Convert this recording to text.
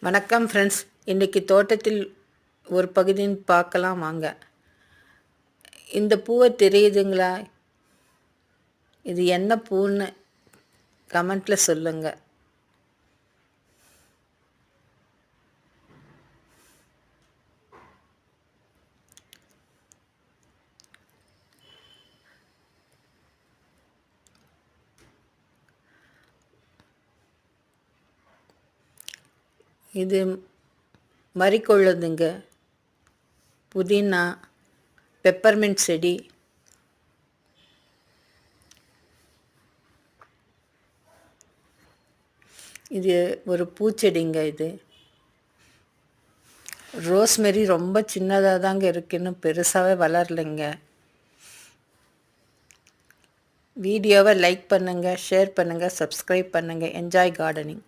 வணக்கம் ஃப்ரெண்ட்ஸ். இன்றைக்கி தோட்டத்தில் ஒரு பகுதின்னு பார்க்கலாம் வாங்க. இந்த பூவை தெரியுதுங்களா? இது என்ன பூன்னு கமெண்ட்டில் சொல்லுங்கள். இது மறிக்கொழுந்துங்க, புதினா, பெப்பர்மின்ட் செடி, இது ஒரு பூச்செடிங்க. இது ரோஸ்மெரி ரொம்ப சின்னதாக தாங்க இருக்கு, இன்னும் பெருசாகவே வளரலைங்க. வீடியோவை லைக் பண்ணுங்கள், ஷேர் பண்ணுங்கள், சப்ஸ்கிரைப் பண்ணுங்கள். Enjoy gardening.